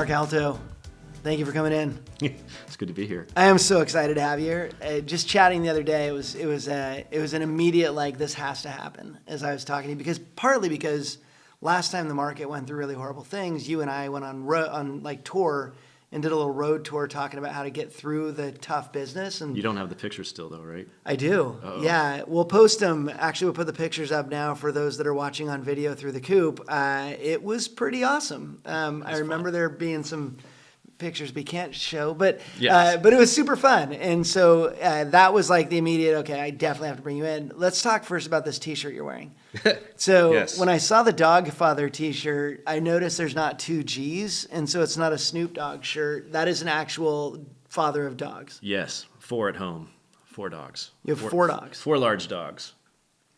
Mark Aalto, thank you for coming in. It's good to be here. I am so excited to have you here. Just chatting the other day, it was an immediate like this has to happen as I was talking to you partly because last time the market went through really horrible things, you and I went on tour and did a little road tour talking about how to get through the tough business. And you don't have the pictures still though, right? I do. Uh-oh. Yeah, we'll post them. Actually, we'll put the pictures up now for those that are watching on video through the coop. It was pretty awesome. I remember there being some pictures we can't show, but Yes. but it was super fun. And so that was like the immediate, okay, I definitely have to bring you in. Let's talk first about this t-shirt you're wearing. So Yes. when I saw the Dogfather t-shirt, I noticed there's not two G's, and so it's not a Snoop Dogg shirt. That is an actual father of dogs. Yes, 4 at home, 4 dogs. You have 4 dogs. 4 large dogs.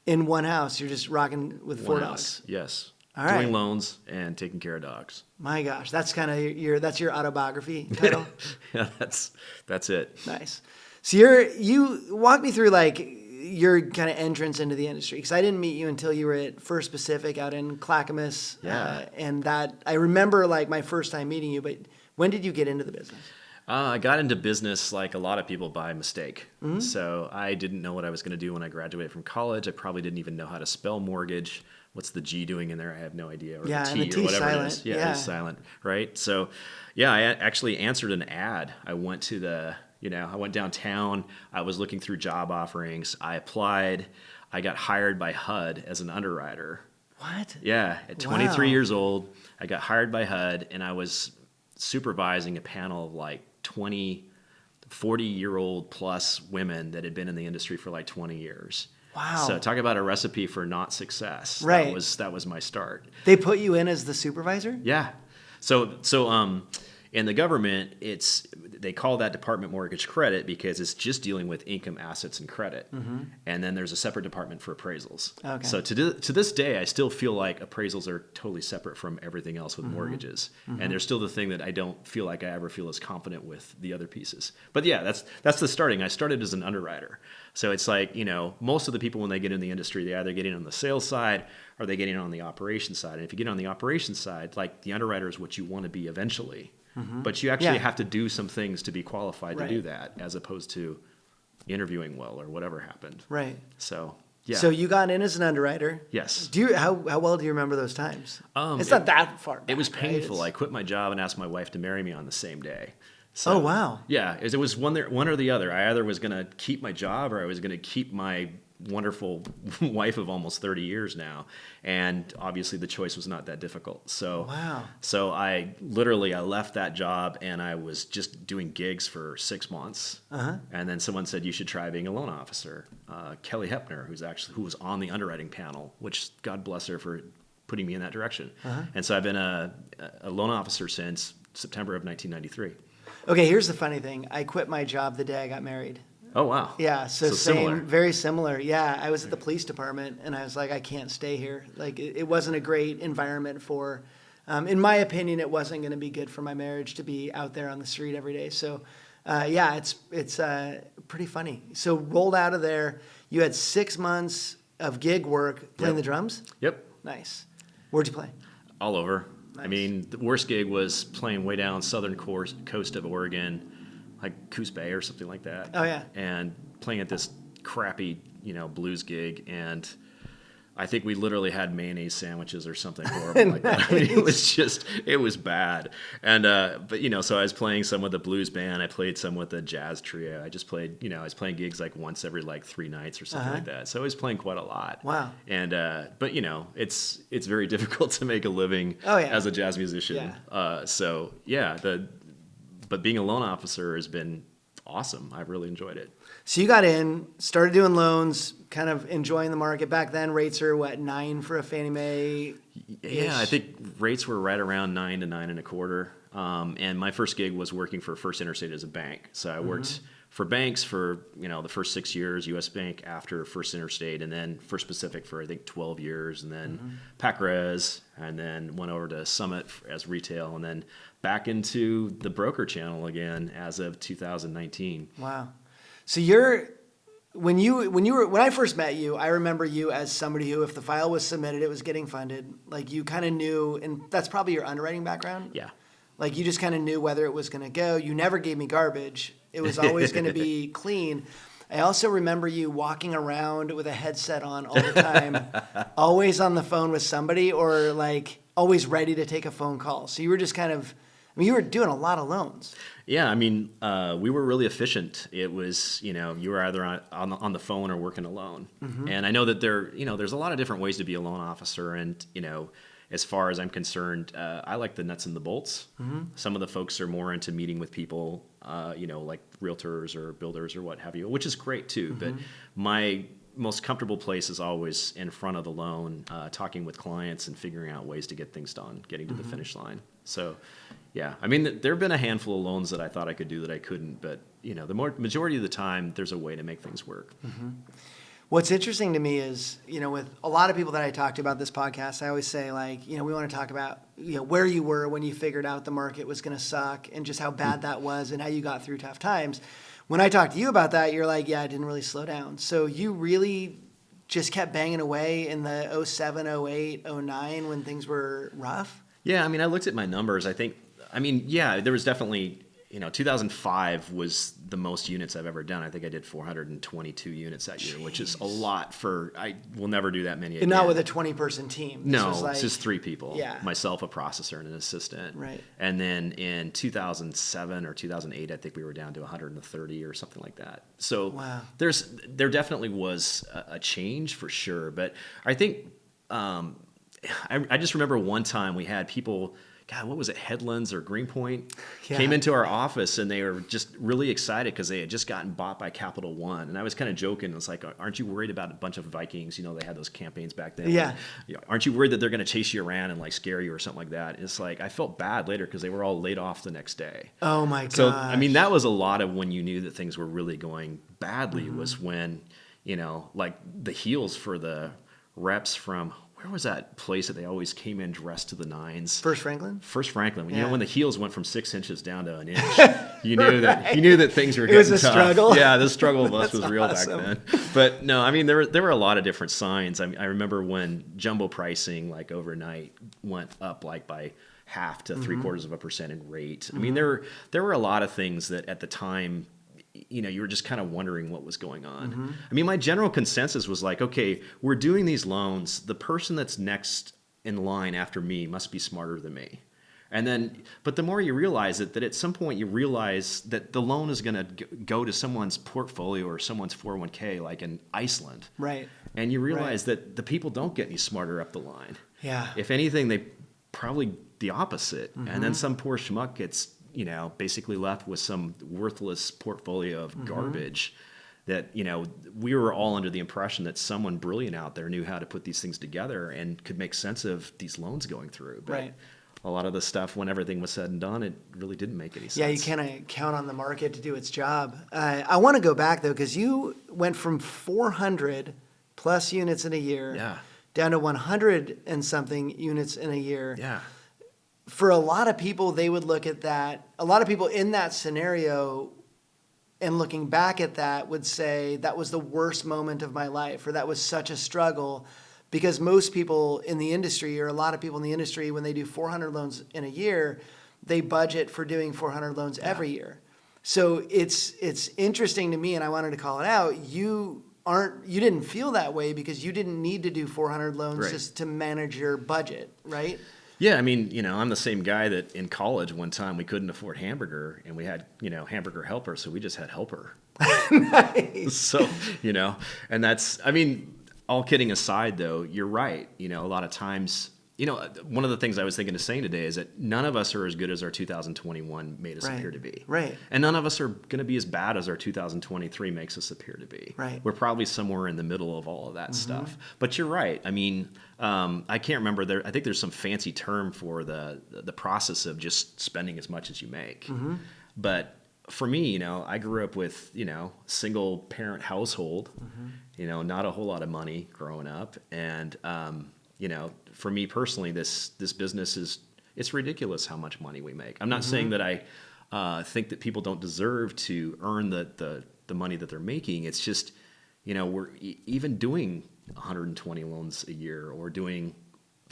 In one house, you're just rocking with 4 One dogs. house. Yes. All right. Doing loans and taking care of dogs. My gosh, that's kind of your autobiography title. Yeah, that's it. Nice. So you walk me through like your kind of entrance into the industry, because I didn't meet you until you were at First Pacific out in Clackamas. Yeah. And that I remember like my first time meeting you. But when did you get into the business? I got into business like a lot of people by mistake. Mm-hmm. So I didn't know what I was going to do when I graduated from college. I probably didn't even know how to spell mortgage. What's the G doing in there? I have no idea. Or yeah, the T, and the T or whatever silent. it is. Yeah, it's silent, right? So, yeah, I actually answered an ad. I went to I went downtown. I was looking through job offerings. I applied. I got hired by HUD as an underwriter. What? Yeah, at 23 years old, I got hired by HUD, and I was supervising a panel of like 20, 40-year-old plus women that had been in the industry for like 20 years. Wow. So talk about a recipe for not success. Right. That was my start. They put you in as the supervisor? Yeah. So in the government, they call that department mortgage credit because it's just dealing with income, assets, and credit. Mm-hmm. And then there's a separate department for appraisals. Okay. So to this day, I still feel like appraisals are totally separate from everything else with mortgages. Mm-hmm. And they're still the thing that I don't feel like I ever feel as confident with the other pieces. But yeah, that's the starting. I started as an underwriter. So it's like, most of the people when they get in the industry, they either get in on the sales side or they get in on the operations side. And if you get on the operations side, like the underwriter is what you want to be eventually. Mm-hmm. But you actually have to do some things to be qualified to do that, as opposed to interviewing well or whatever happened. Right. So, yeah. So you got in as an underwriter. Yes. How well do you remember those times? It's not that far back. It was painful. Right? I quit my job and asked my wife to marry me on the same day. So, oh, wow. Yeah. It was one or the other. I either was going to keep my job or I was going to keep my wonderful wife of almost 30 years now. And obviously the choice was not that difficult. So, wow. So I left that job and I was just doing gigs for 6 months. Uh-huh. And then someone said, you should try being a loan officer. Kelly Hepner, who was on the underwriting panel, which God bless her for putting me in that direction. Uh-huh. And so I've been a loan officer since September of 1993. Okay, here's the funny thing. I quit my job the day I got married. Oh, wow. Yeah, so same, similar. Very similar. Yeah, I was at the police department, and I was like, I can't stay here. Like, it wasn't a great environment for, in my opinion, it wasn't going to be good for my marriage to be out there on the street every day. So, yeah, it's pretty funny. So rolled out of there, you had 6 months of gig work playing the drums? Yep. Nice. Where'd you play? All over. Nice. I mean, the worst gig was playing way down southern coast of Oregon, like Coos Bay or something like that. Oh, yeah. And playing at this crappy, blues gig. And I think we literally had mayonnaise sandwiches or something horrible like that. I mean, it was bad. And, but, so I was playing some with the blues band. I played some with the jazz trio. I just played, I was playing gigs like once every 3 nights or something like that. So I was playing quite a lot. Wow. And, but, it's very difficult to make a living as a jazz musician. Yeah. So, yeah, but being a loan officer has been awesome. I've really enjoyed it. So you got in, started doing loans, kind of enjoying the market. Back then, rates are, 9 for a Fannie Mae? Yeah, I think rates were right around 9 to 9.25. And my first gig was working for First Interstate as a bank. So I worked for banks for, the first 6 years, U.S. Bank after First Interstate, and then First Pacific for, I think, 12 years, and then PacRes, and then went over to Summit as retail, and then back into the broker channel again as of 2019. Wow. So when I first met you, I remember you as somebody who, if the file was submitted, it was getting funded. Like, you kind of knew, and that's probably your underwriting background. Yeah. Like you just kind of knew whether it was going to go. You never gave me garbage. It was always going to be clean. I also remember you walking around with a headset on all the time, always on the phone with somebody or like always ready to take a phone call. So you were just kind of, I mean, you were doing a lot of loans. Yeah, I mean, we were really efficient. It was, you were either on the phone or working a loan. And I know that there's a lot of different ways to be a loan officer. And, as far as I'm concerned, I like the nuts and the bolts. Some of the folks are more into meeting with people, like realtors or builders or what have you, which is great too. But my most comfortable place is always in front of the loan, talking with clients and figuring out ways to get things done, getting to the finish line. So, yeah, I mean, there have been a handful of loans that I thought I could do that I couldn't, but the majority of the time, there's a way to make things work. What's interesting to me is, with a lot of people that I talk to about this podcast, I always say like, we want to talk about, where you were when you figured out the market was going to suck and just how bad that was and how you got through tough times. When I talk to you about that, you're like, yeah, I didn't really slow down. So you really just kept banging away in the 07, 08, 09 when things were rough? Yeah, I mean, I looked at my numbers. There was definitely, 2005 was the most units I've ever done. I think I did 422 units that year, which is a lot I will never do that many again. And not with a 20-person team. No, it's just 3 people. Yeah. Myself, a processor, and an assistant. Right. And then in 2007 or 2008, I think we were down to 130 or something like that. So wow. There definitely was a change for sure. But I think I just remember one time we had people, God, what was it, Headlands or Greenpoint, came into our office and they were just really excited because they had just gotten bought by Capital One. And I was kind of joking. I was like, aren't you worried about a bunch of Vikings? They had those campaigns back then. Yeah. Aren't you worried that they're going to chase you around and like scare you or something like that? And it's like, I felt bad later because they were all laid off the next day. Oh my God. So, I mean, that was a lot of when you knew that things were really going badly was when, like the heels for the reps from, where was that place that they always came in dressed to the nines? First Franklin. When the heels went from 6 inches down to an inch, you knew that things were getting tough. It was a struggle. Yeah, the struggle bus was real awesome. Back then. But no, I mean there were a lot of different signs. I remember when jumbo pricing like overnight went up like by half to 0.75% in rate. I mean there were a lot of things that at the time, you were just kind of wondering what was going on. I mean, my general consensus was like, okay, we're doing these loans. The person that's next in line after me must be smarter than me. And then, but the more you realize it, that at some point you realize that the loan is going to go to someone's portfolio or someone's 401k, like in Iceland. Right. And you realize that the people don't get any smarter up the line. Yeah. If anything, they probably the opposite. And then some poor schmuck gets basically left with some worthless portfolio of garbage that, we were all under the impression that someone brilliant out there knew how to put these things together and could make sense of these loans going through. But a lot of the stuff, when everything was said and done, it really didn't make any sense. Yeah, you kind of count on the market to do its job. I want to go back, though, because you went from 400 plus units in a year down to 100 and something units in a year. Yeah. For a lot of people, they would look at that. A lot of people in that scenario and looking back at that would say that was the worst moment of my life or that was such a struggle because most people in the industry or a lot of people in the industry, when they do 400 loans in a year, they budget for doing 400 loans every year. So it's interesting to me, and I wanted to call it out. You didn't feel that way because you didn't need to do 400 loans just to manage your budget, right? Yeah, I mean, I'm the same guy that in college one time we couldn't afford hamburger and we had, hamburger helper, so we just had helper. Nice. So, and that's, I mean, all kidding aside though, you're right. A lot of times, one of the things I was thinking of saying today is that none of us are as good as our 2021 made us appear to be. Right. And none of us are going to be as bad as our 2023 makes us appear to be. Right. We're probably somewhere in the middle of all of that stuff. But you're right. I mean, I can't remember I think there's some fancy term for the process of just spending as much as you make. But for me, I grew up with, single parent household, not a whole lot of money growing up. And, for me personally, this business it's ridiculous how much money we make. I'm not saying that I think that people don't deserve to earn the money that they're making. It's just, we're even doing 120 loans a year or doing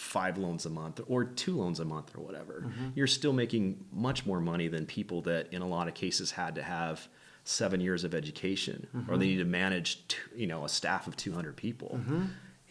5 loans a month or 2 loans a month or whatever. You're still making much more money than people that in a lot of cases had to have 7 years of education, or they need to manage, a staff of 200 people.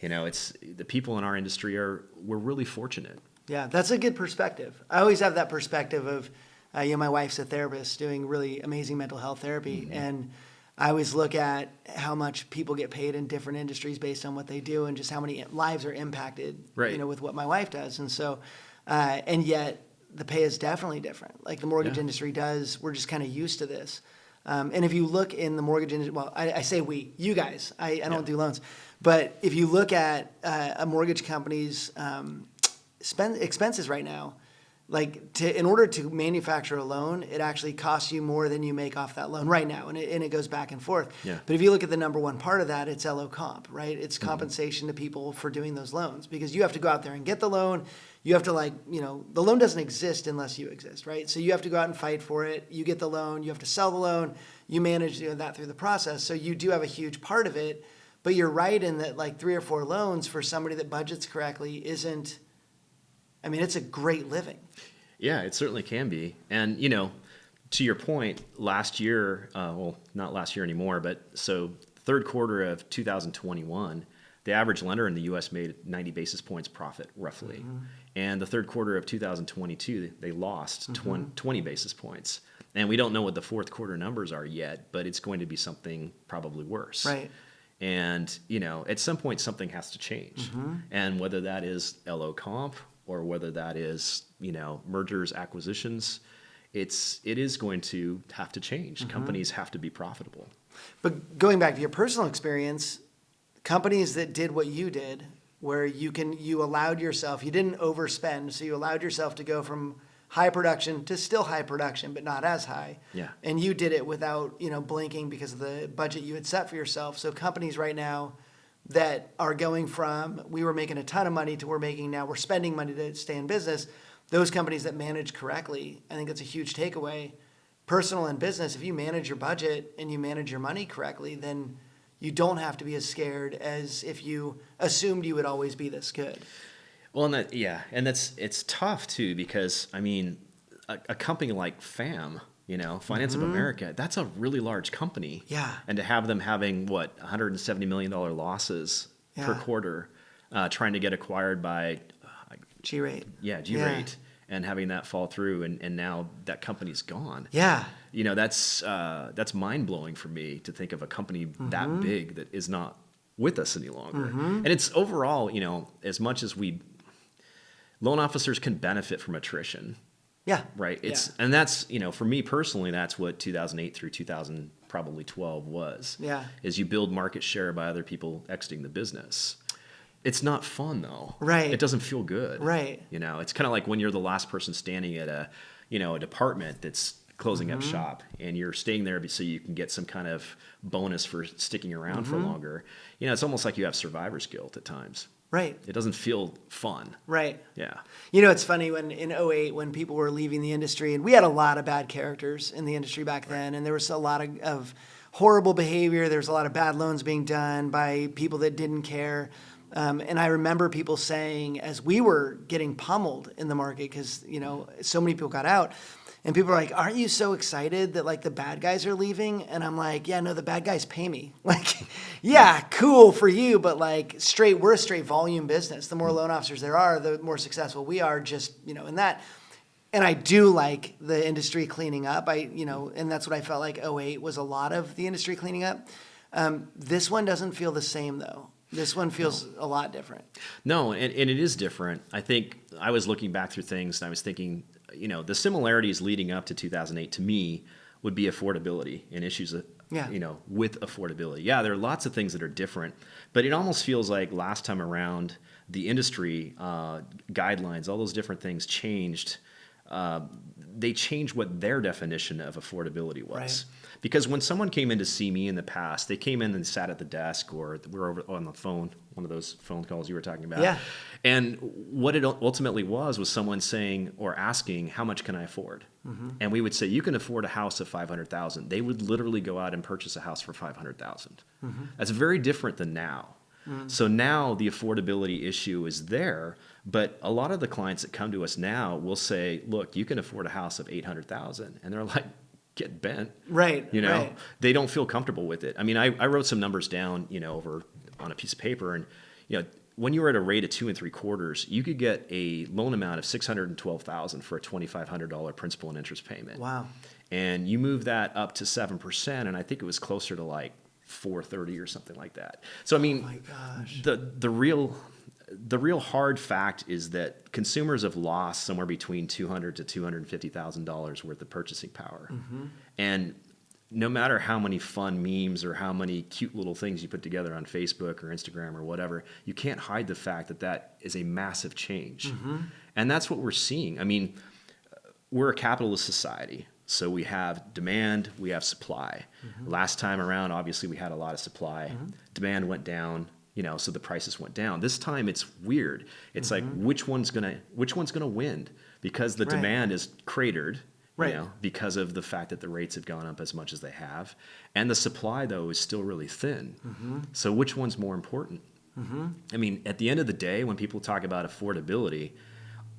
It's the people in our industry we're really fortunate. Yeah, that's a good perspective. I always have that perspective of, my wife's a therapist doing really amazing mental health therapy, and I always look at how much people get paid in different industries based on what they do, and just how many lives are impacted, Right. with what my wife does, and so, and yet the pay is definitely different. Like the mortgage industry does, we're just kind of used to this. And if you look in the mortgage industry, well, I say we, you guys, I don't do loans, but if you look at a mortgage company's expenses right now, like in order to manufacture a loan, it actually costs you more than you make off that loan right now, and it goes back and forth. Yeah. But if you look at the number one part of that, it's LO comp, right? It's compensation to people for doing those loans, because you have to go out there and get the loan. You have to the loan doesn't exist unless you exist, right? So you have to go out and fight for it. You get the loan. You have to sell the loan. You manage that through the process. So you do have a huge part of it. But you're right in that, like 3 or 4 loans for somebody that budgets correctly isn't. I mean, it's a great living. Yeah, it certainly can be. And, to your point, last year, well, not last year anymore, but so third quarter of 2021, the average lender in the U.S. made 90 basis points profit, roughly. And the third quarter of 2022, they lost 20 basis points. And we don't know what the fourth quarter numbers are yet, but it's going to be something probably worse. Right. And, at some point, something has to change. And whether that is LO comp or whether that is, mergers, acquisitions, it is going to have to change. Companies have to be profitable. But going back to your personal experience, companies that did what you did, where you allowed yourself, you didn't overspend, so you allowed yourself to go from high production to still high production, but not as high. Yeah. And you did it without, blinking because of the budget you had set for yourself. So companies right now that are going from, we were making a ton of money to we're spending money to stay in business. Those companies that manage correctly, I think that's a huge takeaway. Personal and business, if you manage your budget and you manage your money correctly, then you don't have to be as scared as if you assumed you would always be this good. Well, and it's tough too, because I mean, a company like FAM, Finance of America, that's a really large company. Yeah. And to have them having $170 million losses per quarter, trying to get acquired by G-Rate. Yeah, G-Rate, and having that fall through, and now that company's gone. Yeah. That's mind blowing for me to think of a company that big that is not with us any longer. And it's overall, as much as loan officers can benefit from attrition. Yeah. Right. And that's, for me personally, that's what 2008 through 2012 was. Yeah. Is you build market share by other people exiting the business. It's not fun though. Right. It doesn't feel good. Right. It's kind of like when you're the last person standing at a department that's closing up shop, and you're staying there so you can get some kind of bonus for sticking around for longer. It's almost like you have survivor's guilt at times. Right. It doesn't feel fun. Right. Yeah. It's funny when in 2008, when people were leaving the industry, and we had a lot of bad characters in the industry back then, and there was a lot of horrible behavior. There was a lot of bad loans being done by people that didn't care. And I remember people saying, as we were getting pummeled in the market, because, so many people got out, and people are like, aren't you so excited that the bad guys are leaving? And I'm like, yeah, no, the bad guys pay me. Yeah, cool for you, but we're a straight volume business. The more loan officers there are, the more successful we are, just, in that. And I do like the industry cleaning up. And that's what I felt like 2008 was a lot of the industry cleaning up. This one doesn't feel the same though. This one feels a lot different. No, and it is different. I think I was looking back through things and I was thinking, the similarities leading up to 2008 to me would be affordability and issues, with affordability. Yeah, there are lots of things that are different, but it almost feels like last time around, the industry guidelines, all those different things changed. They changed what their definition of affordability was. Right. Because when someone came in to see me in the past, they came in and sat at the desk, or we were over on the phone, one of those phone calls you were talking about. Yeah. And what it ultimately was someone saying or asking, how much can I afford? And we would say, you can afford a house of $500,000. They would literally go out and purchase a house for $500,000. That's very different than now. So now the affordability issue is there, but a lot of the clients that come to us now will say, look, you can afford a house of $800,000. And they're like, get bent. Right. You know, right. they don't feel comfortable with it. I mean, I wrote some numbers down, over on a piece of paper, and, when you were at a rate of 2 3/4, you could get a loan amount of $612,000 for a $2,500 principal and interest payment. Wow. And you move that up to 7%, and I think it was closer to like 430 or something like that. So I mean, Oh my gosh. the real hard fact is that consumers have lost somewhere between $200,000 to $250,000 worth of purchasing power. And no matter how many fun memes or how many cute little things you put together on Facebook or Instagram or whatever, you can't hide the fact that that is a massive change. And that's what we're seeing. I mean, we're a capitalist society. So we have demand, we have supply. Last time around, obviously, we had a lot of supply. Demand went down, so the prices went down. This time it's weird. It's like which one's gonna win? Because the demand is cratered, because of the fact that the rates have gone up as much as they have, and the supply though is still really thin. So which one's more important? I mean, at the end of the day, when people talk about affordability,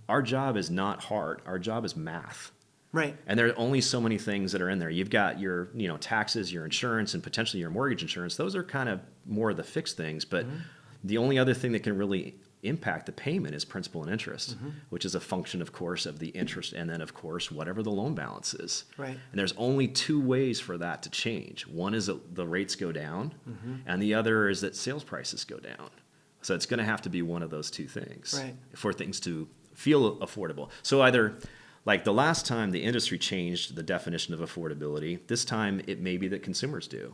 our job is not hard. Our job is math. Right. And there are only so many things that are in there. You've got your, taxes, your insurance, and potentially your mortgage insurance. Those are kind of more of the fixed things. But the only other thing that can really impact the payment is principal and interest, which is a function, of course, of the interest and then, of course, whatever the loan balance is. Right. And there's only two ways for that to change. One is that the rates go down, and the other is that sales prices go down. So it's going to have to be one of those two things for things to feel affordable. So either... Like the last time the industry changed the definition of affordability, this time it may be that consumers do.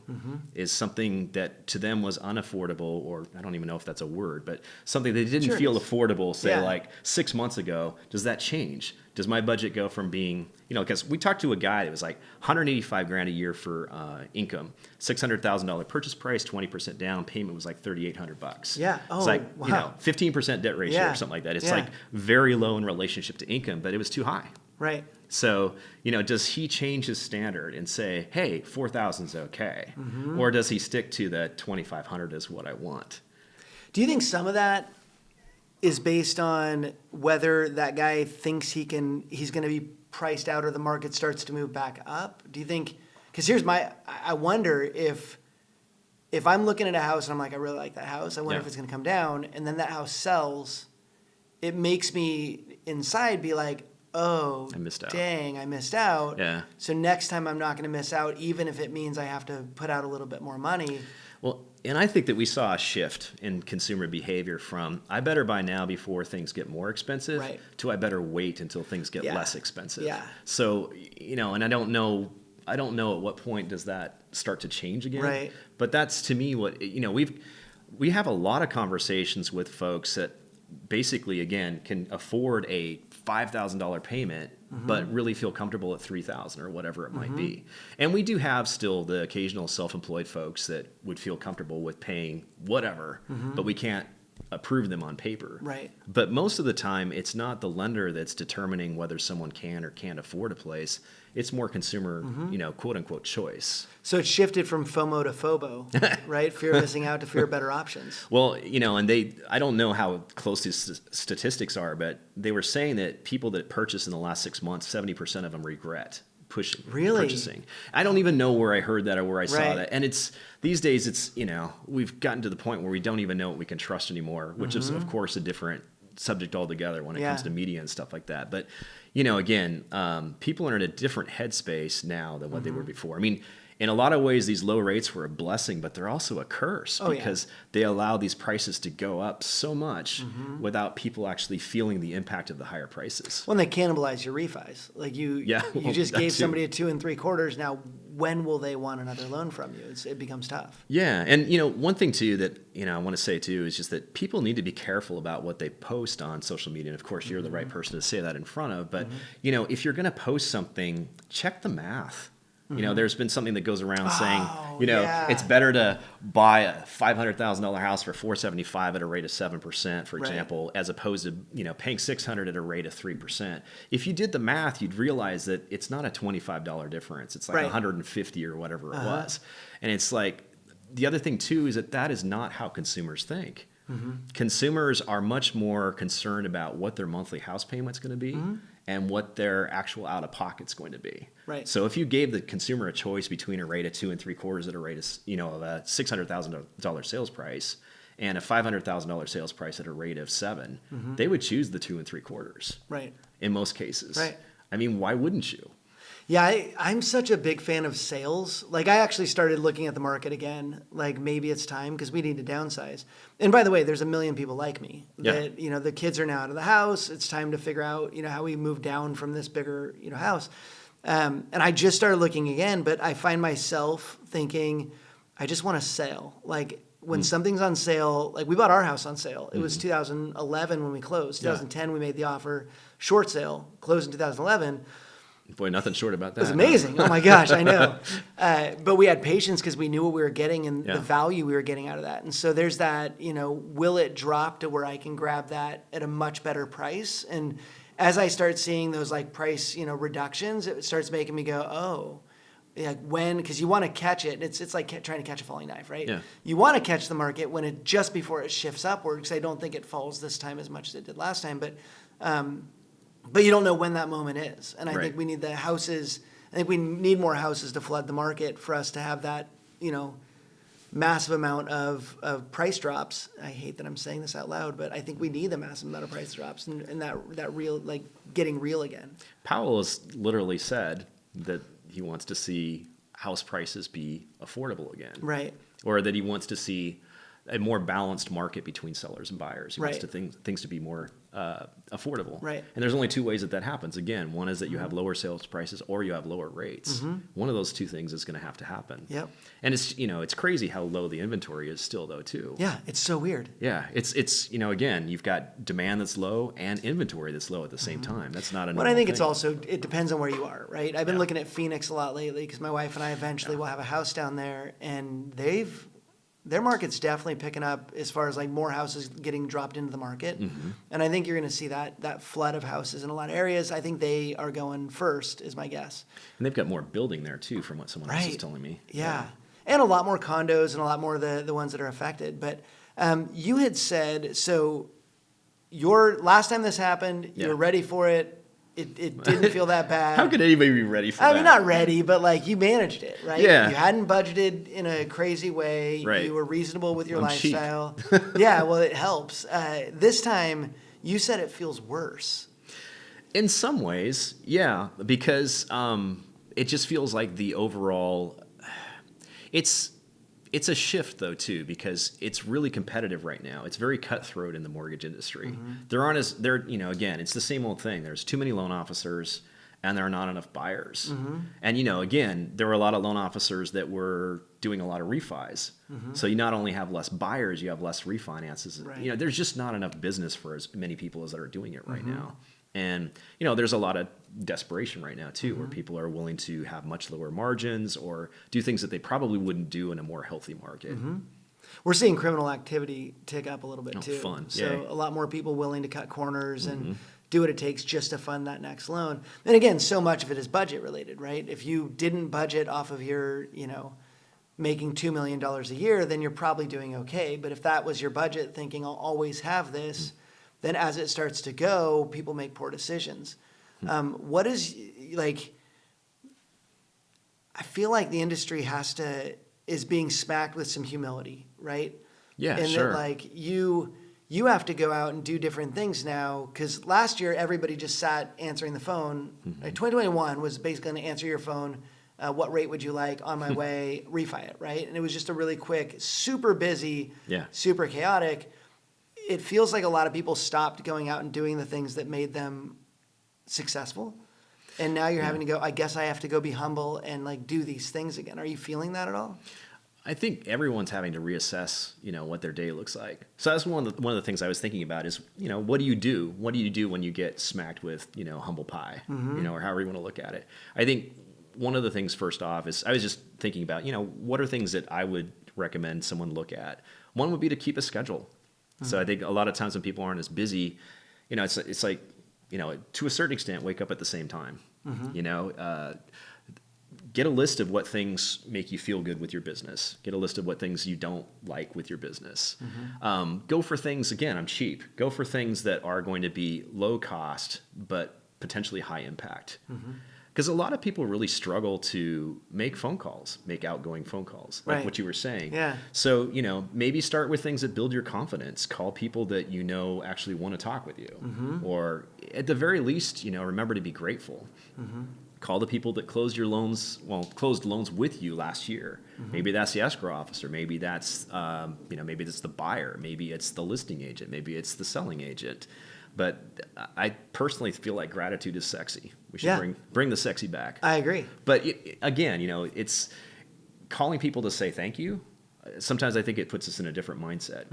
Is something that to them was unaffordable, or I don't even know if that's a word, but something they didn't feel affordable, say like 6 months ago, does that change? Does my budget go from being, because we talked to a guy that was like $185,000 a year for income, $600,000 purchase price, 20% down, payment was like $3,800. Yeah. It's like, 15% debt ratio or something like that. It's like very low in relationship to income, but it was too high. Right. So, does he change his standard and say, hey, 4,000 is okay? Or does he stick to the 2,500 is what I want? Do you think some of that is based on whether that guy thinks he's going to be priced out or the market starts to move back up? Do you think, because I wonder if I'm looking at a house and I'm like, I really like that house, I wonder if it's going to come down, and then that house sells, it makes me inside be like, oh, I missed out. Dang, I missed out. Yeah. So next time I'm not going to miss out, even if it means I have to put out a little bit more money. Well, and I think that we saw a shift in consumer behavior from I better buy now before things get more expensive to I better wait until things get less expensive. Yeah. So, and I don't know at what point does that start to change again. Right. But that's to me what, we have a lot of conversations with folks that basically, again, can afford a $5,000 payment, but really feel comfortable at $3,000 or whatever it might be. And we do have still the occasional self-employed folks that would feel comfortable with paying whatever, but we can't approve them on paper. Right. But most of the time, it's not the lender that's determining whether someone can or can't afford a place. It's more consumer, quote unquote choice. So it's shifted from FOMO to FOBO, right? Fear of missing out to fear of better options. Well, and I don't know how close these statistics are, but they were saying that people that purchased in the last 6 months, 70% of them regret purchasing. I don't even know where I heard that or where I saw that. And these days we've gotten to the point where we don't even know what we can trust anymore, which is of course a different subject altogether when it comes to media and stuff like that. But, again, people are in a different headspace now than what they were before. I mean, in a lot of ways, these low rates were a blessing, but they're also a curse because they allow these prices to go up so much without people actually feeling the impact of the higher prices. Well, and they cannibalize your refis. Like you just gave somebody a 2 3/4. Now, when will they want another loan from you? It becomes tough. Yeah, and one thing too that I want to say too is just that people need to be careful about what they post on social media. And of course, you're the right person to say that in front of. But if you're going to post something, check the math. There's been something that goes around saying, it's better to buy a $500,000 house for $475 at a rate of 7%, for example, as opposed to, paying $600 at a rate of 3%. If you did the math, you'd realize that it's not a $25 difference. It's like $150 or whatever it was. And it's like, the other thing too is that is not how consumers think. Consumers are much more concerned about what their monthly house payment's going to be and what their actual out of pocket's going to be. Right. So if you gave the consumer a choice between a rate of 2 3/4 at a rate of, of a $600,000 sales price and a $500,000 sales price at a rate of 7, they would choose the 2 3/4. Right. In most cases. Right. I mean, why wouldn't you? Yeah, I'm such a big fan of sales. Like, I actually started looking at the market again. Like, maybe it's time because we need to downsize. And by the way, there's a million people like me that, the kids are now out of the house. It's time to figure out, how we move down from this bigger, house. And I just started looking again, but I find myself thinking, I just want a sale. Like, when something's on sale, like we bought our house on sale. It was 2011 when we closed. 2010, we made the offer, short sale, closed in 2011. Boy, nothing short about that. It was amazing. Oh my gosh, I know. But we had patience because we knew what we were getting and the value we were getting out of that. And so there's that, will it drop to where I can grab that at a much better price? And as I start seeing those like price, reductions, it starts making me go, oh, like when, because you want to catch it. It's like trying to catch a falling knife, right? Yeah. You want to catch the market when it just before it shifts upward, because I don't think it falls this time as much as it did last time. But you don't know when that moment is. And I think we need we need more houses to flood the market for us to have that, massive amount of price drops. I hate that I'm saying this out loud, but I think we need a massive amount of price drops and that real, like getting real again. Powell has literally said that he wants to see house prices be affordable again. Right. Or that he wants to see a more balanced market between sellers and buyers. He wants to things to be more affordable. Right. And there's only two ways that happens. Again, one is that you have lower sales prices or you have lower rates. One of those two things is going to have to happen. Yep. And it's it's crazy how low the inventory is still though too. Yeah, it's so weird. Yeah, it's again, you've got demand that's low and inventory that's low at the same time. That's not a normal But I think thing. it's also, it depends on where you are, right? I've been looking at Phoenix a lot lately because my wife and I eventually will have a house down there, and their market's definitely picking up as far as like more houses getting dropped into the market. And I think you're going to see that flood of houses in a lot of areas. I think they are going first, is my guess. And they've got more building there too, from what someone else is telling me. Yeah. And a lot more condos and a lot more of the ones that are affected. But you had said, so your last time this happened, you were ready for it. It didn't feel that bad. How could anybody be ready for that? I mean, not ready, but like you managed it, right? Yeah. You hadn't budgeted in a crazy way. Right. You were reasonable with your I'm cheap. lifestyle. Yeah, well, it helps. This time, you said it feels worse. In some ways, yeah, because it just feels like the overall. It's a shift though too, because it's really competitive right now. It's very cutthroat in the mortgage industry. Again, it's the same old thing. There's too many loan officers and there are not enough buyers. And again, there were a lot of loan officers that were doing a lot of refis. So you not only have less buyers, you have less refinances. Right. There's just not enough business for as many people as that are doing it right now. And there's a lot of desperation right now too, where people are willing to have much lower margins or do things that they probably wouldn't do in a more healthy market. We're seeing criminal activity tick up a little bit too. Fun. So Yay. a lot more people willing to cut corners and do what it takes just to fund that next loan. And again, so much of it is budget related, right? If you didn't budget off of your, making $2 million a year, then you're probably doing okay. But if that was your budget, thinking I'll always have this, then as it starts to go, people make poor decisions. What is, like, I feel like the industry is being smacked with some humility, right? Yeah, and sure. that, like, you have to go out and do different things now, because last year everybody just sat answering the phone. Like 2021 was basically going to answer your phone, what rate would you like, on my way, refi it, right? And it was just a really quick, super busy, super chaotic. It feels like a lot of people stopped going out and doing the things that made them successful. And now you're having to go, I guess I have to go be humble and like do these things again. Are you feeling that at all? I think everyone's having to reassess, what their day looks like. So that's one of the things I was thinking about is, what do you do? What do you do when you get smacked with, humble pie, or however you want to look at it? I think one of the things first off is I was just thinking about, what are things that I would recommend someone look at? One would be to keep a schedule. So I think a lot of times when people aren't as busy, it's like, to a certain extent, wake up at the same time. get a list of what things make you feel good with your business. Get a list of what things you don't like with your business. Go for things, again, I'm cheap. Go for things that are going to be low cost, but potentially high impact. Because a lot of people really struggle to make phone calls, make outgoing phone calls, like what you were saying. Yeah. So, maybe start with things that build your confidence. Call people that actually want to talk with you. Or at the very least, remember to be grateful. Call the people that closed loans with you last year. Maybe that's the escrow officer. Maybe that's, maybe that's the buyer. Maybe it's the listing agent. Maybe it's the selling agent. But I personally feel like gratitude is sexy. We should bring the sexy back. I agree. But again, it's calling people to say thank you. Sometimes I think it puts us in a different mindset.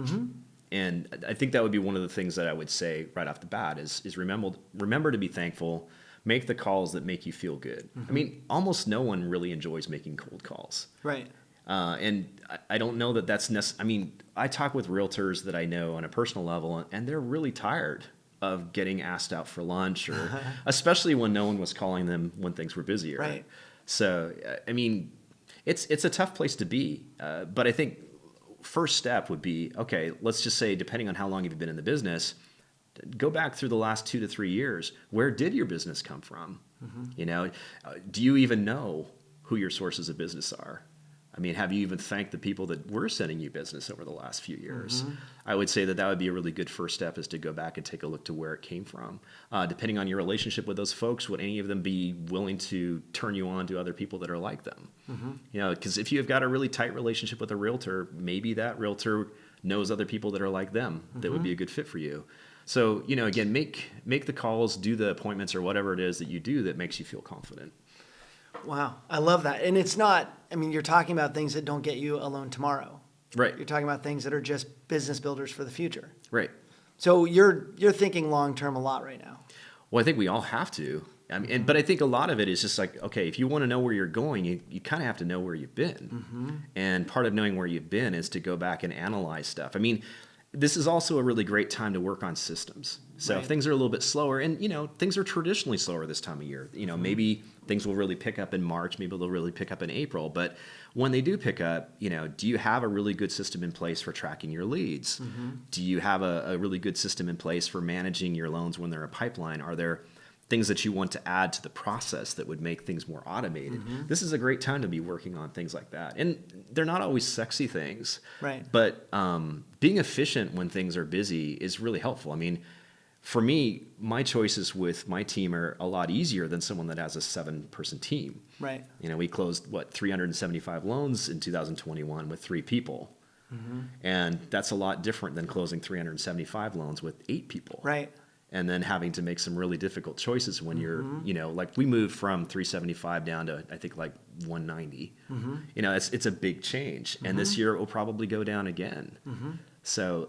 And I think that would be one of the things that I would say right off the bat is remember to be thankful. Make the calls that make you feel good. I mean, almost no one really enjoys making cold calls. Right. And I don't know that that's necessary. I mean, I talk with realtors that I know on a personal level, and they're really tired of getting asked out for lunch, or especially when no one was calling them when things were busier. Right. So, I mean, it's a tough place to be. But I think first step would be, okay, let's just say, depending on how long you've been in the business, go back through the last 2 to 3 years. Where did your business come from? Do you even know who your sources of business are? I mean, have you even thanked the people that were sending you business over the last few years? I would say that would be a really good first step, is to go back and take a look to where it came from. Depending on your relationship with those folks, would any of them be willing to turn you on to other people that are like them? Because if you've got a really tight relationship with a realtor, maybe that realtor knows other people that are like them that would be a good fit for you. So, again, make the calls, do the appointments, or whatever it is that you do that makes you feel confident. Wow. I love that. And it's not, you're talking about things that don't get you a loan tomorrow. Right. You're talking about things that are just business builders for the future. Right. So you're thinking long-term a lot right now. Well, I think we all have to. But I think a lot of it is just like, okay, if you want to know where you're going, you kind of have to know where you've been. And part of knowing where you've been is to go back and analyze stuff. This is also a really great time to work on systems. So if things are a little bit slower, and things are traditionally slower this time of year. Maybe things will really pick up in March. Maybe they'll really pick up in April. But when they do pick up, do you have a really good system in place for tracking your leads? Do you have a really good system in place for managing your loans when they're a pipeline? Are there things that you want to add to the process that would make things more automated? This is a great time to be working on things like that. And they're not always sexy things. Right. But being efficient when things are busy is really helpful. For me, my choices with my team are a lot easier than someone that has a 7-person team. Right. We closed, 375 loans in 2021 with 3 people. And that's a lot different than closing 375 loans with 8 people. Right. And then having to make some really difficult choices when you're, like we moved from 375 down to, I think, like 190. It's a big change. And this year it will probably go down again. So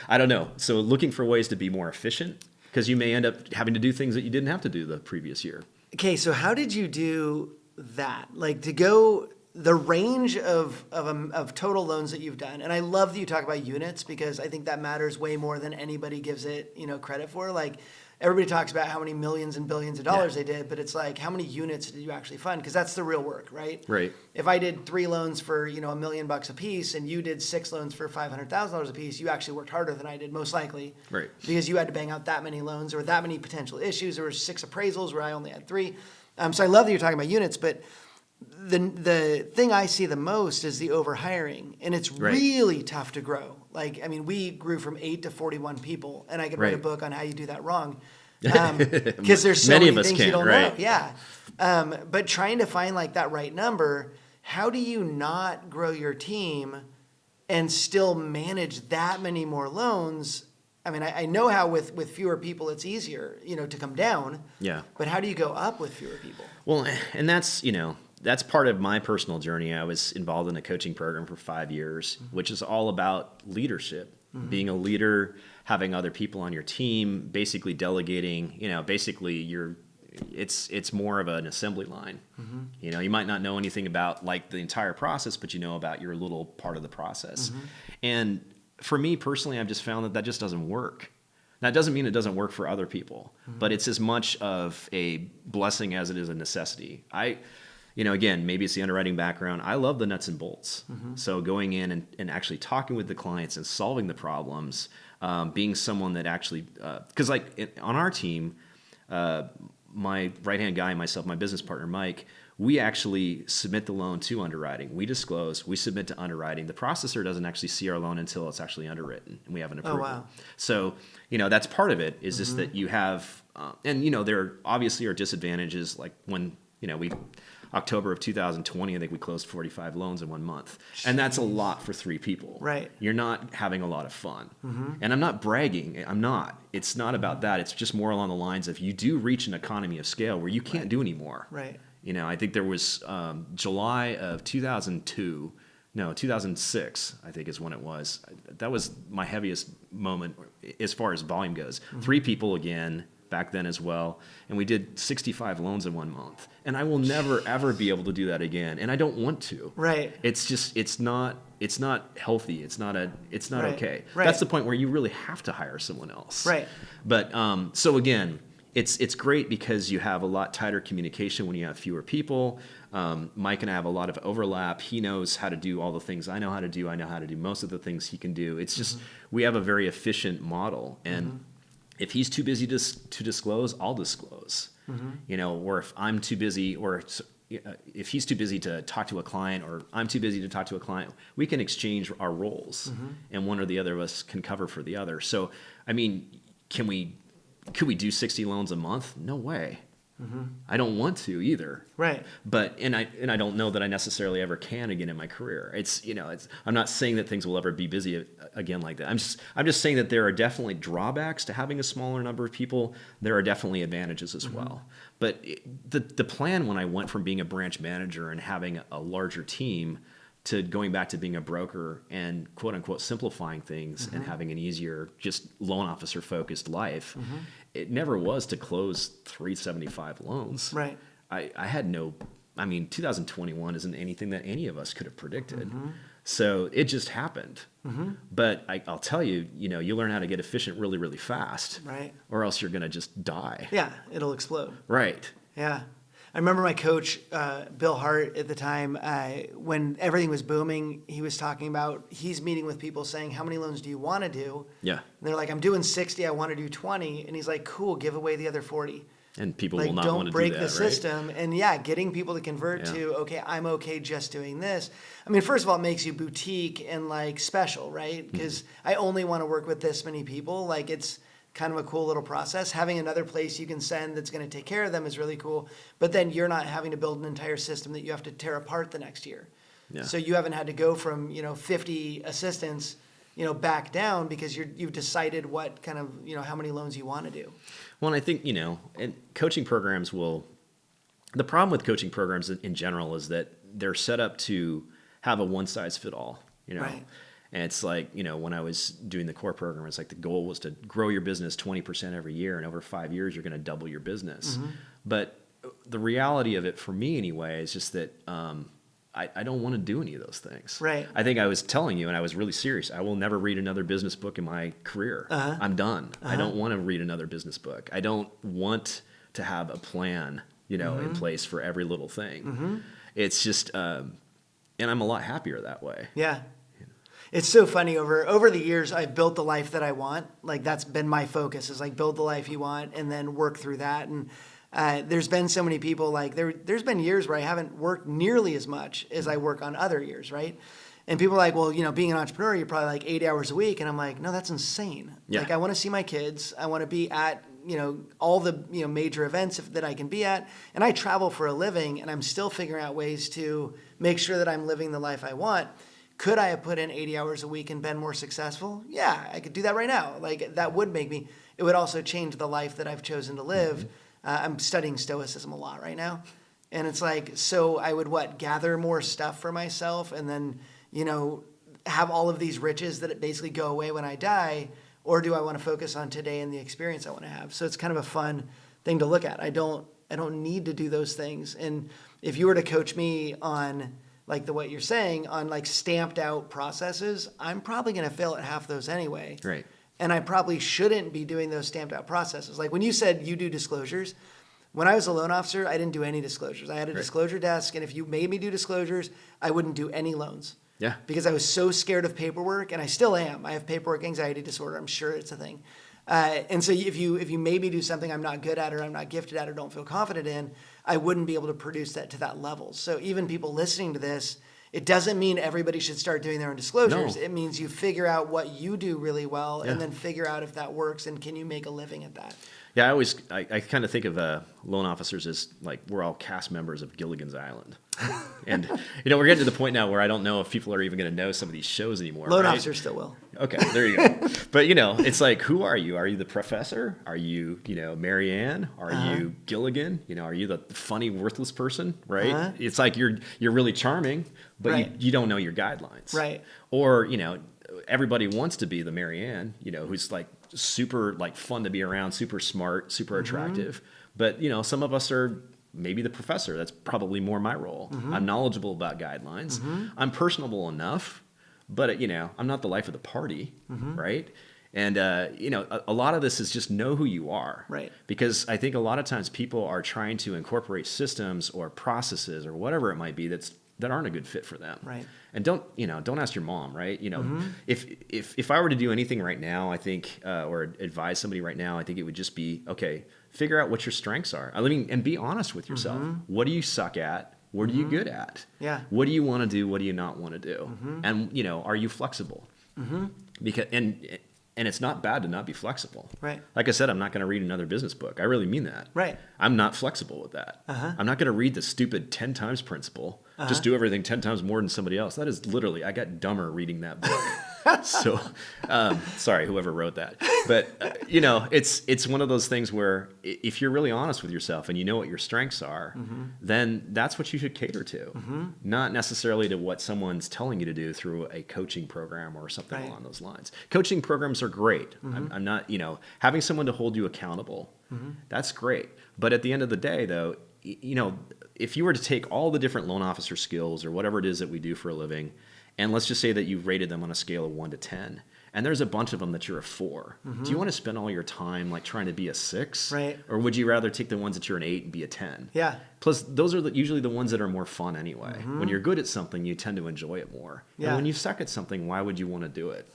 I don't know. So looking for ways to be more efficient, because you may end up having to do things that you didn't have to do the previous year. Okay, so how did you do that? Like, to go the range of total loans that you've done. And I love that you talk about units, because I think that matters way more than anybody gives it, credit for. Like, everybody talks about how many millions and billions of dollars they did, but it's like, how many units did you actually fund? Because that's the real work, right? Right. If I did 3 loans for, $1 million a piece, and you did 6 loans for $500,000 a piece, you actually worked harder than I did, most likely. Right. Because you had to bang out that many loans, or that many potential issues. There were 6 appraisals where I only had 3. So I love that you're talking about units, but the thing I see the most is the overhiring, and it's really tough to grow. Like, we grew from 8 to 41 people, and I could write a book on how you do that wrong. Because there's so many things you don't know. Yeah. But trying to find like that right number, how do you not grow your team and still manage that many more loans? I know how with fewer people it's easier, to come down. Yeah. But how do you go up with fewer people? Well, and that's part of my personal journey. I was involved in a coaching program for 5 years, which is all about leadership, being a leader, having other people on your team, basically delegating, it's more of an assembly line. You might not know anything about like the entire process, but you know about your little part of the process. And for me personally, I've just found that just doesn't work. That doesn't mean it doesn't work for other people, but it's as much of a blessing as it is a necessity. Again, maybe it's the underwriting background. I love the nuts and bolts. So going in and actually talking with the clients and solving the problems, being someone that actually, because on our team, my right-hand guy, myself, my business partner, Mike, we actually submit the loan to underwriting. We disclose, we submit to underwriting. The processor doesn't actually see our loan until it's actually underwritten and we have an approval. Oh, wow. So, that's part of it is just that you have, there obviously are disadvantages like when, October of 2020, I think we closed 45 loans in 1 month. And that's a lot for 3 people. Right. You're not having a lot of fun. And I'm not bragging. I'm not. It's not about that. It's just more along the lines of you do reach an economy of scale where you can't do anymore. Right. I think there was July of 2006, I think is when it was. That was my heaviest moment as far as volume goes. 3 people again back then as well. And we did 65 loans in 1 month. And I will never, ever be able to do that again. And I don't want to. Right. It's just, it's not healthy. It's not Right. okay. Right. That's the point where you really have to hire someone else. Right. But, so again, it's great because you have a lot tighter communication when you have fewer people. Mike and I have a lot of overlap. He knows how to do all the things I know how to do. I know how to do most of the things he can do. It's just, we have a very efficient model. And if he's too busy to disclose, I'll disclose. Or if I'm too busy, or if he's too busy to talk to a client, or I'm too busy to talk to a client, we can exchange our roles, and one or the other of us can cover for the other. So, could we do 60 loans a month? No way. I don't want to either. Right. But I don't know that I necessarily ever can again in my career. I'm not saying that things will ever be busy again like that. I'm just saying that there are definitely drawbacks to having a smaller number of people. There are definitely advantages as well. But the plan when I went from being a branch manager and having a larger team to going back to being a broker and quote unquote simplifying things and having an easier, just loan officer focused life, it never was to close 375 loans. Right. I had 2021 isn't anything that any of us could have predicted. So it just happened. But I'll tell you, you learn how to get efficient really, really fast. Right. Or else you're going to just die. Yeah, it'll explode. Right. Yeah. I remember my coach, Bill Hart, at the time, when everything was booming, he was talking about, he's meeting with people saying, how many loans do you want to do? Yeah. And they're like, I'm doing 60, I want to do 20. And he's like, cool, give away the other 40. And people will not want to do that, don't break the right? system. And getting people to convert to, okay, I'm okay just doing this. First of all, it makes you boutique and special, right? Because I only want to work with this many people. It's kind of a cool little process. Having another place you can send that's going to take care of them is really cool. But then you're not having to build an entire system that you have to tear apart the next year. Yeah. So you haven't had to go from 50 assistants back down because you've decided what kind of how many loans you want to do. Well, and I think and coaching programs the problem with coaching programs in general is that they're set up to have a one size fit all. Right. And it's like, when I was doing the core program, it's like the goal was to grow your business 20% every year. And over 5 years, you're going to double your business. But the reality of it for me anyway, is just that I don't want to do any of those things. Right. I think I was telling you, and I was really serious, I will never read another business book in my career. I'm done. I don't want to read another business book. I don't want to have a plan, in place for every little thing. It's just, and I'm a lot happier that way. Yeah. It's so funny. Over the years, I've built the life that I want. That's been my focus, is build the life you want and then work through that. And there's been so many people, there's been years where I haven't worked nearly as much as I work on other years, right? And people are like, well, being an entrepreneur, you're probably 8 hours a week. And I'm like, no, that's insane. Yeah. I want to see my kids. I want to be at, all the, major events that I can be at. And I travel for a living, and I'm still figuring out ways to make sure that I'm living the life I want. Could I have put in 80 hours a week and been more successful? Yeah, I could do that right now. That would make me, it would also change the life that I've chosen to live. I'm studying Stoicism a lot right now. And it's so I would gather more stuff for myself and then, have all of these riches that it basically go away when I die? Or do I want to focus on today and the experience I want to have? So it's kind of a fun thing to look at. I don't need to do those things. And if you were to coach me on what you're saying on stamped out processes, I'm probably going to fail at half those anyway. Right. And I probably shouldn't be doing those stamped out processes. Like when you said you do disclosures, when I was a loan officer, I didn't do any disclosures. I had a disclosure desk, and if you made me do disclosures, I wouldn't do any loans. Yeah. Because I was so scared of paperwork, and I still am. I have paperwork anxiety disorder. I'm sure it's a thing. And so if you made me do something I'm not good at or I'm not gifted at or don't feel confident in, I wouldn't be able to produce that to that level. So even people listening to this, it doesn't mean everybody should start doing their own disclosures. No. It means you figure out what you do really well and then figure out if that works and can you make a living at that. Yeah, I kind of think of loan officers as like we're all cast members of Gilligan's Island. And, we're getting to the point now where I don't know if people are even going to know some of these shows anymore. Loan right? officers still will. Okay, there you go. But, it's like, who are you? Are you the professor? Are you, Mary Ann? Are you Gilligan? Are you the funny, worthless person, right? It's like you're really charming, but you don't know your guidelines. Right. Or, everybody wants to be the Mary Ann, who's like super like fun to be around, super smart, super attractive. But, some of us are maybe the professor. That's probably more my role. I'm knowledgeable about guidelines. I'm personable enough, but, I'm not the life of the party, right? And, a lot of this is just know who you are. Right. Because I think a lot of times people are trying to incorporate systems or processes or whatever it might be that aren't a good fit for them. Right. And don't ask your mom, right? If I were to do anything right now, I think, or advise somebody right now, I think it would just be, okay, figure out what your strengths are. I mean, and be honest with yourself. What do you suck at? What are you good at? Yeah. What do you want to do? What do you not want to do? And, are you flexible? Because, and it's not bad to not be flexible. Right. Like I said, I'm not going to read another business book. I really mean that. Right. I'm not flexible with that. I'm not going to read the stupid 10 times principle. Just do everything 10 times more than somebody else. That is literally, I got dumber reading that book. So, sorry, whoever wrote that. But, it's one of those things where if you're really honest with yourself and you know what your strengths are, then that's what you should cater to. Not necessarily to what someone's telling you to do through a coaching program or something along those lines. Coaching programs are great. I'm not, having someone to hold you accountable, that's great. But at the end of the day, though, if you were to take all the different loan officer skills or whatever it is that we do for a living, and let's just say that you've rated them on a scale of 1 to 10, and there's a bunch of them that you're a 4. Do you want to spend all your time like trying to be a 6? Right. Or would you rather take the ones that you're an 8 and be a 10? Yeah. Plus, those are usually the ones that are more fun anyway. When you're good at something, you tend to enjoy it more. Yeah. And when you suck at something, why would you want to do it?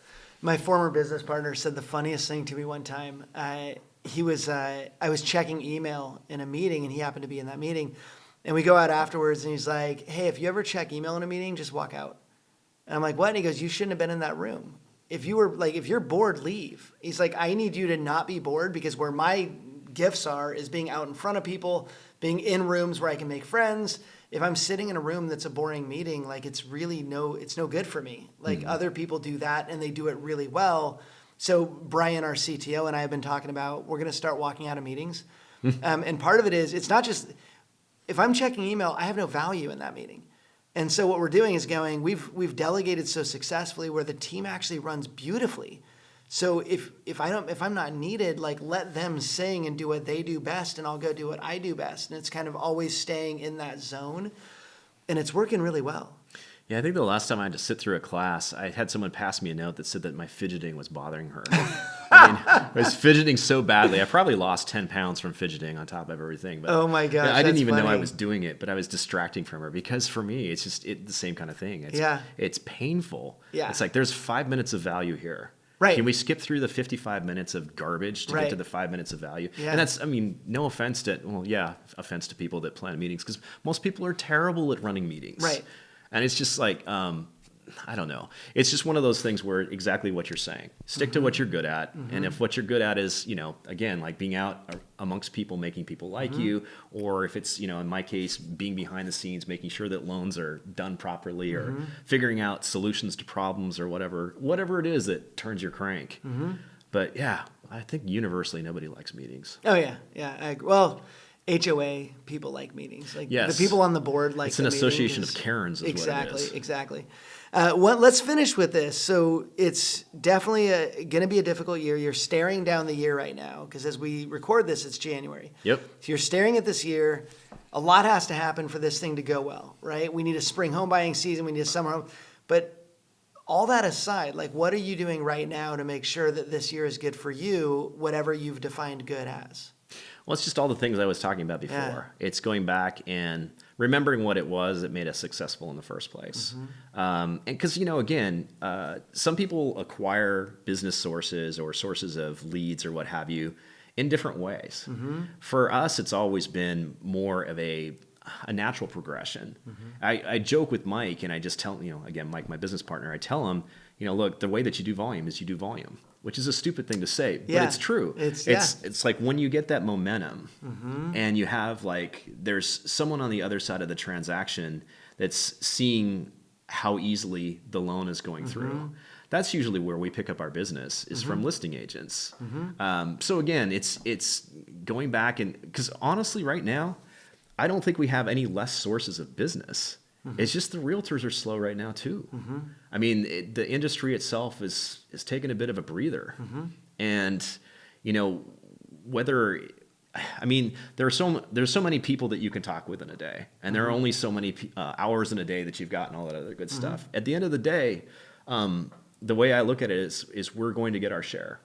My former business partner said the funniest thing to me one time. I was checking email in a meeting, and he happened to be in that meeting. And we go out afterwards, and he's like, hey, if you ever check email in a meeting, just walk out. And I'm like, what? And he goes, you shouldn't have been in that room. If you're bored, leave. He's like, I need you to not be bored, because where my gifts are is being out in front of people, being in rooms where I can make friends. If I'm sitting in a room that's a boring meeting, like it's no good for me. Like other people do that and they do it really well. So Brian, our CTO, and I have been talking about, we're going to start walking out of meetings. And part of it is, it's not just, if I'm checking email, I have no value in that meeting. And so what we're doing is we've delegated so successfully where the team actually runs beautifully. So if I'm not needed, like let them sing and do what they do best, and I'll go do what I do best. And it's kind of always staying in that zone, and it's working really well. Yeah, I think the last time I had to sit through a class, I had someone pass me a note that said that my fidgeting was bothering her. I was fidgeting so badly. I probably lost 10 pounds from fidgeting on top of everything. But oh my gosh, I didn't even know I funny. was doing it, but I was distracting from her, because for me, it's just the same kind of thing. It's painful. Yeah. It's like there's 5 minutes of value here. Right. Can we skip through the 55 minutes of garbage to get to the 5 minutes of value? Yeah. And that's, no offense offense to people that plan meetings, because most people are terrible at running meetings. Right. And it's just like, I don't know. It's just one of those things where exactly what you're saying. Stick to what you're good at. And if what you're good at is, again, like being out amongst people, making people like you, or if it's, in my case, being behind the scenes, making sure that loans are done properly, or figuring out solutions to problems, or whatever it is that turns your crank. But yeah, I think universally nobody likes meetings. Oh yeah. Yeah. Well, HOA people like meetings. Like yes. The people on the board like it's an association of Karens is exactly, what it is. Exactly. Let's finish with this. So it's definitely going to be a difficult year. You're staring down the year right now, because as we record this, it's January. Yep. So you're staring at this year. A lot has to happen for this thing to go well, right? We need a spring home buying season. We need a summer home. But all that aside, like, what are you doing right now to make sure that this year is good for you, whatever you've defined good as? Well, it's just all the things I was talking about before. Yeah. It's going back and remembering what it was that made us successful in the first place. And because, again, some people acquire business sources or sources of leads or what have you in different ways. For us, it's always been more of a natural progression. I joke with Mike, and I just tell, again, Mike, my business partner, I tell him, look, the way that you do volume is you do volume, which is a stupid thing to say, but it's true. It's like when you get that momentum and you have there's someone on the other side of the transaction that's seeing how easily the loan is going through. That's usually where we pick up our business is from listing agents. So again, it's going back because honestly, right now, I don't think we have any less sources of business. It's just the realtors are slow right now too. I mean, the industry itself is taking a bit of a breather. And, there's so many people that you can talk with in a day, and there are only so many hours in a day that you've got and all that other good stuff. At the end of the day, the way I look at it is we're going to get our share.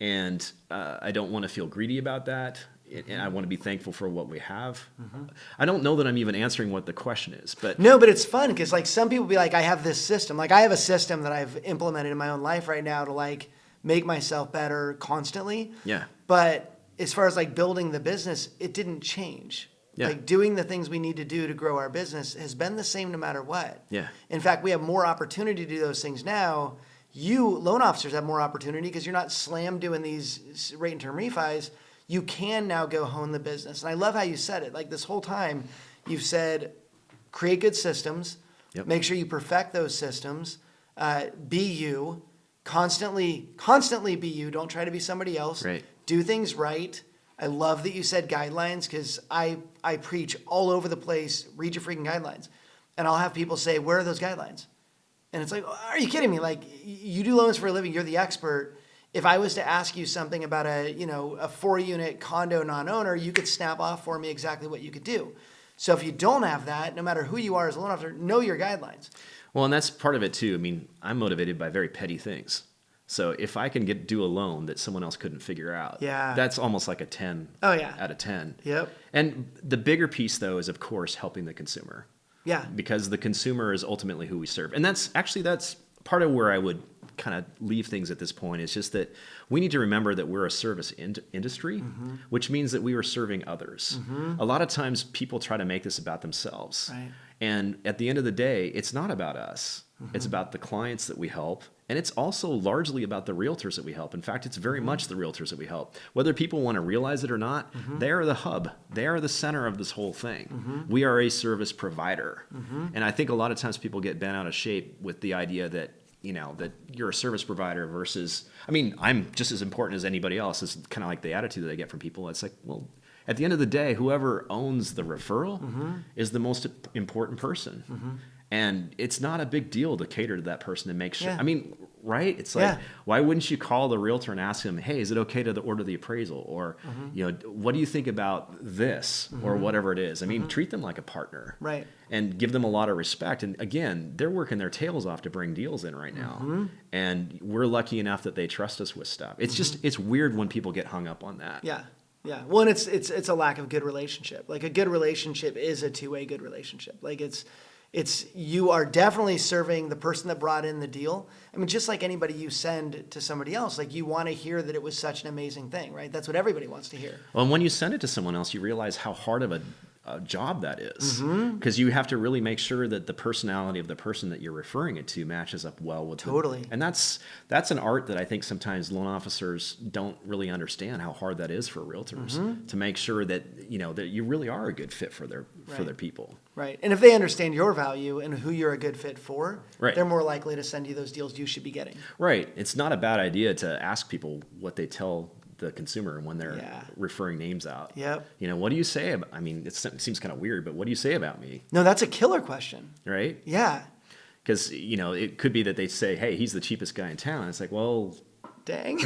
And I don't want to feel greedy about that. And I want to be thankful for what we have. I don't know that I'm even answering what the question is, but no, but it's fun because some people be like, I have this system. Like I have a system that I've implemented in my own life right now to make myself better constantly. Yeah. But as far as building the business, it didn't change. Yeah. Doing the things we need to do to grow our business has been the same no matter what. Yeah. In fact, we have more opportunity to do those things now. You loan officers have more opportunity because you're not slam doing these rate and term refis. You can now go hone the business. And I love how you said it. This whole time, you've said, create good systems, make sure you perfect those systems, be you, constantly be you. Don't try to be somebody else. Right. Do things right. I love that you said guidelines because I preach all over the place, read your freaking guidelines. And I'll have people say, where are those guidelines? And it's like, are you kidding me? You do loans for a living. You're the expert. If I was to ask you something about a 4-unit condo non-owner, you could snap off for me exactly what you could do. So if you don't have that, no matter who you are as a loan officer, know your guidelines. Well, and that's part of it too. I mean, I'm motivated by very petty things. So if I can do a loan that someone else couldn't figure out, that's almost like a 10 out of 10. Yep. And the bigger piece though is of course helping the consumer. Yeah. Because the consumer is ultimately who we serve. And that's part of where I would kind of leave things at this point. Is just that we need to remember that we're a service industry, which means that we are serving others. A lot of times people try to make this about themselves. Right. And at the end of the day, it's not about us. It's about the clients that we help. And it's also largely about the realtors that we help. In fact, it's very much the realtors that we help. Whether people want to realize it or not, they are the hub. They are the center of this whole thing. We are a service provider. And I think a lot of times people get bent out of shape with the idea that that you're a service provider versus, I'm just as important as anybody else. It's kind of like the attitude that I get from people. It's like, well, at the end of the day, whoever owns the referral is the most important person. And it's not a big deal to cater to that person and make sure. Yeah. Right? It's like, why wouldn't you call the realtor and ask him, hey, is it okay to order the appraisal? Or, what do you think about this? Or whatever it is. Treat them like a partner. Right. And give them a lot of respect. And again, they're working their tails off to bring deals in right now. And we're lucky enough that they trust us with stuff. It's just, it's weird when people get hung up on that. Yeah. Yeah. Well, and it's a lack of good relationship. A good relationship is a two-way good relationship. It's you are definitely serving the person that brought in the deal. Just like anybody you send to somebody else, you want to hear that it was such an amazing thing, right? That's what everybody wants to hear. Well, and when you send it to someone else, you realize how hard of a job that is, because you have to really make sure that the personality of the person that you're referring it to matches up well with and that's an art that I think sometimes loan officers don't really understand how hard that is for realtors to make sure that that you really are a good fit for their people. Right. And if they understand your value and who you're a good fit for, they're more likely to send you those deals you should be getting. Right. It's not a bad idea to ask people what they tell the consumer when they're referring names out. Yep. What do you say about, it seems kind of weird, but what do you say about me? No, that's a killer question. Right? Yeah. Because, it could be that they say, hey, he's the cheapest guy in town. It's like, well. Dang.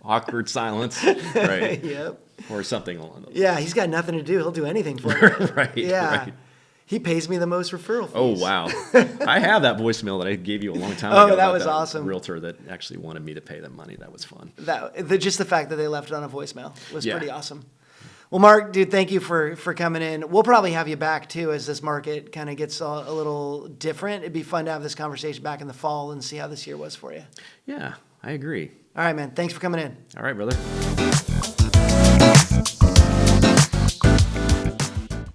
Awkward silence. Right. Yep. Or something along those lines. Yeah, he's got nothing to do. He'll do anything for you. Right. Yeah. Right. He pays me the most referral fees. Oh, wow. I have that voicemail that I gave you a long time ago. Oh, that about was awesome. Realtor that actually wanted me to pay them money. That was fun. Just the fact that they left it on a voicemail was Yeah. pretty awesome. Well, Mark, dude, thank you for coming in. We'll probably have you back, too, as this market kind of gets a little different. It'd be fun to have this conversation back in the fall and see how this year was for you. Yeah, I agree. All right, man. Thanks for coming in. All right, brother.